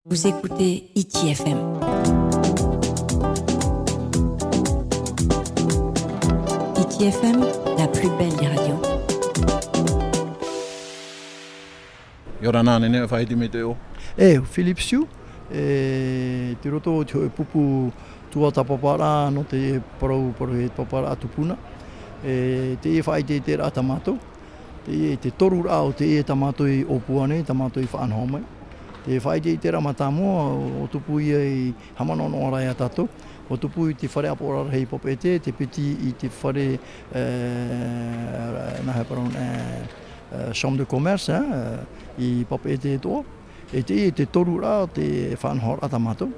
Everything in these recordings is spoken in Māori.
Vous écoutez Hiti FM. Hiti FM, la plus belle des radios. Yorana nene Faaiteite me te o. Philippe SIU, te roto te pupu tua papara'a no te parau he papara'a tupuna. Teie Faaiteite rā tamatou. Te toru rā o teie tamatou I opuane, tamatou I whaanhomai. Te Faaiteite rā matamoa o tupu I hamanono o rai a tatou. O tupu I te whare apora hei popete, te piti I te whare chambre de commerce I popete toa. Te toru rā te whanhora tamatou.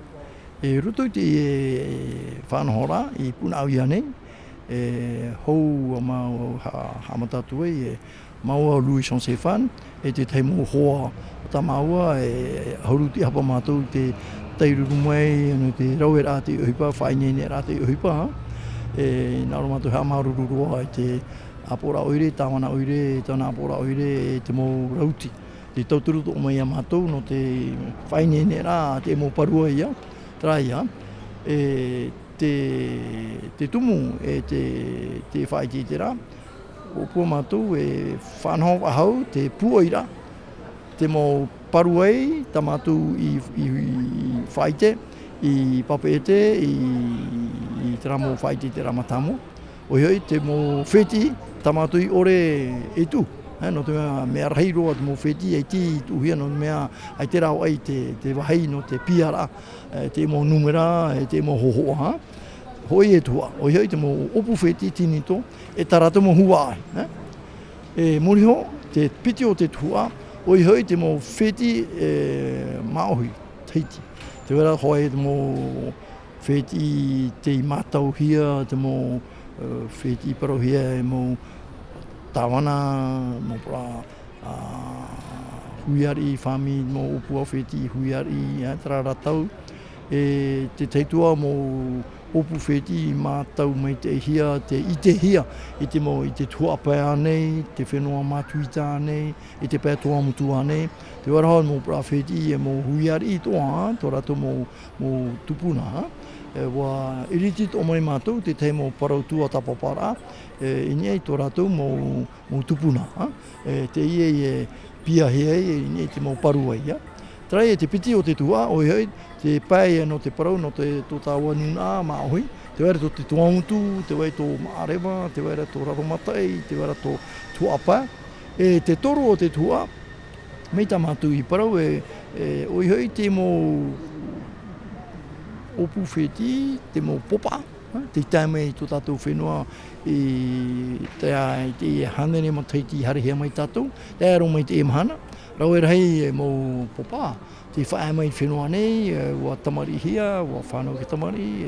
Roto I te whanhora I Punaauia nei. Hou a mau hamatatu maua Louis Jean-Stéphane te teimo hoa ta maua hauruti hapa mātou te teirurumai te raue rā te uhipa, whainene rā te uhipa. Nāro mātou hea maurururua te apora oire, tāwana oire, tāna apora oire te mō rauti. Te tauturuto o mai a mātou no te whainene rā te mō parua ia, traia. Te tumu te Faaiteite rā. O pua mātou whanhau ahau te puoira. Te mō paruai, ta mātou I whaite, I papete, I te ramo Faaiteite rā matamo. O hioi te mō wheti, ta mātou I ore e tu. No te mea rahi roa te mō wheti, e ti tuhia no mea ai te rao ai te wahai no te piara, te mō numera, te mō hohoa. Hoi e tua, o hioi te mō opu wheti tinito, e tarata mō hua ai. Moriho, te piti o te tua, o hioi te mō wheti maohi, Hiti. Te wera hoi te mō wheti te matau hia, te mō wheti parohia e mō tawana, mō pra huiari whami, mō opua wheti huiari, tararatau. Te teitua mō opu wheti mātau mai te hia, te hia, I te tuapea nei, te whenua matuita nei, I te pēr toa mutua nei. Te waraha mō pra wheti mō huiari toa, tō rato mō tupuna. Wa iritit o mai mātou, te te mō parautua ta papara'a, Inia I tō rato mō tupuna. Te ie pia hea, Inia te mō parua ia. Trai te piti o te tua, o hioi, te pai no te parau, no te tāua nuna maohi, te waira tō te tuamutu, te waira tō maarewa, te waira tō raromatai, te waira tō tuapa. Te toru o te tua, mei tā mātou I parau, o hioi te mō opu wheti, te mō popa, te taime I tō tātou whenua, te hanene ma teiti harihea mai tātou, te aro mai te emhana. Rau e rahi mō popa, te whae mai whenua nei, ua tamari hia, ua whanau ke tamari,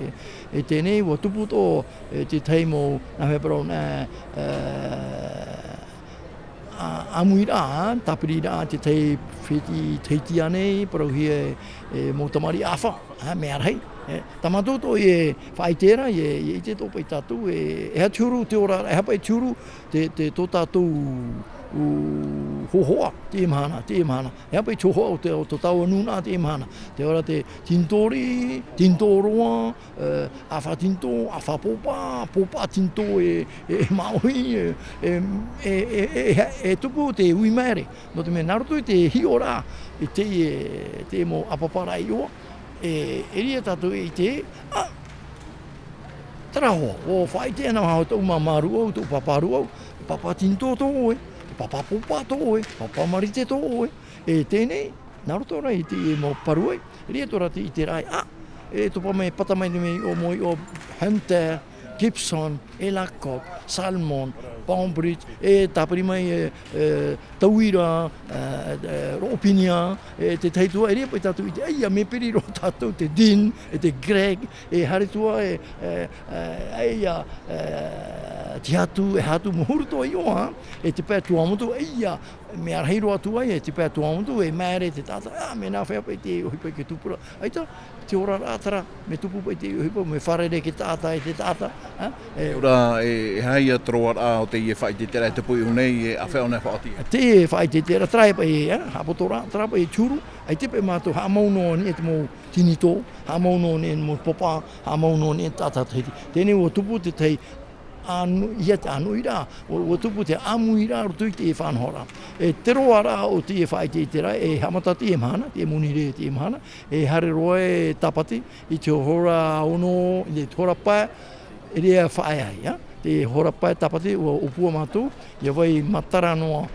tēnei, ua tupu tō, te tei mō nā heparau nā amui rā, tapiri rā, te tei wheti teiti anei, parau hia mō tamari awha, mea rahi. Tamatou tō whaitera, I te tōpai tātou, ha tiuru te ora, hapa tiuru te tō tātou hohoa te emhana. Hea pai tōhoa o te taua nuna te emhana. Te ora te tintori, tintoroa, awha tinto, awha popa tinto maohi, tupu te uimaere. No te mea naroto te hiora, te mo apapara I oa. Ria tātou te, tarahoa, o whaite ana hao tau mamaru au, tau paparu au, papa tinto tō oe. Papa popa tō oe, papa marite tō oe. Tēnei, naroto rai te mō paruai, ria tōra te I te rai. Topa mai patamai mei o moi o Hunter, Gibson, Elaccock, Salmon, Bombridge, tāpari mai Tauira, Ropinia, te teitua, ria pai tātou I te aia me peri ro tātou, te Din, te Greg, haretua, aia, te hatu muhuruto I oa, te pēr tuamutu, aia, me arhei roatu ai, te pēr tuamutu, maere te tāta, me nā whea pai te ohipai ke tupura. Aita, te ora rātara, me tupu pai te ohipai, me farerei ke tāta te tāta. Ora, haia troa rā o te i whaitite rai te pui unei a whea ona whaatia. Te whaitite ra trai pa e, hapotora, trai pa e tūru, ai te pe mātou ha mauno ni e te mō tinito, ha mauno ni e mō popa, ha mauno ni e tata teiti. Tēnei o tupu te tei ia te anu ira, o tupu te amu ira, o tui te e whanhora. E te roa ra o te e whaitite ra, e hamatati e mahana, te e munire te e mahana, e hare roa e tapati, i te hora ono, i te hora pae, e rea whaeai, te hora pae tapati o upua mātou, ia vai matara noa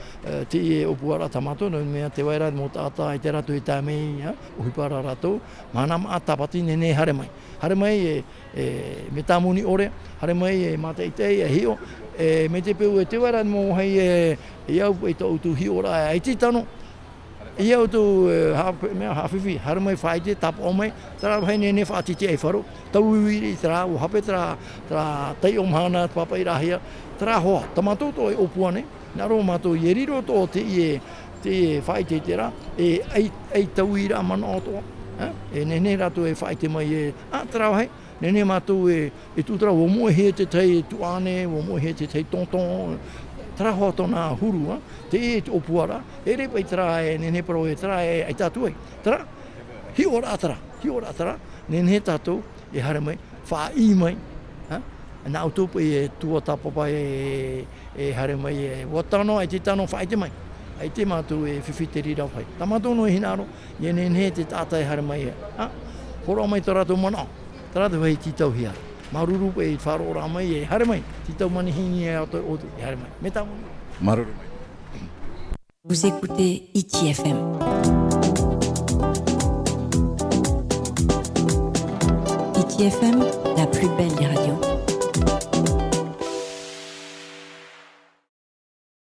te e upua rata mātou, no mea te waira mō tāta i te ratu i tā mei, uhipara ratou, mana maa tapati nene hare mai. Hare mai me tā muni ore, hare mai e mateitei e hio, me te peu e te waira mō hei e au e tau tu hio ra e titano, e au tu mea hawhiwhi, hare mai whaite, tapa o mai, tara hei nene whaatiti e wharo, tau uiri tara o hape tara tei o mahana, papa i rahia, tara hoa, tamatou to e opuane, nā ro mātou i riro to te e whaite te ra, e tau ira mana o toa. E nene rato e whaite mai e tarau hei, nene mātou e tūtara o moe he te tei tuane, o moe he te tei tonton, tara hoa tōna huru, te e te opuara, e repa i tara e nene paro e tara e tātou e, tara, hi ora atara, nene tātou e hare mai, wha i mai, nā utupu e tua tapapa e hare mai e watano, e te tano whaite mai. Ai te mātou e whiwhiteri rau pai. Tā mātou no hinaro, i nene te tātai hare mai e. Hora mai tā rātou mana, tā rātou hei titau hia. Maruru e wharo ora mai e hare mai, titau mani hini e ato otu e hare mai. Me tā mani. Maruru mai. Vous écoutez Hiti FM. Hiti FM, la plus belle des radios.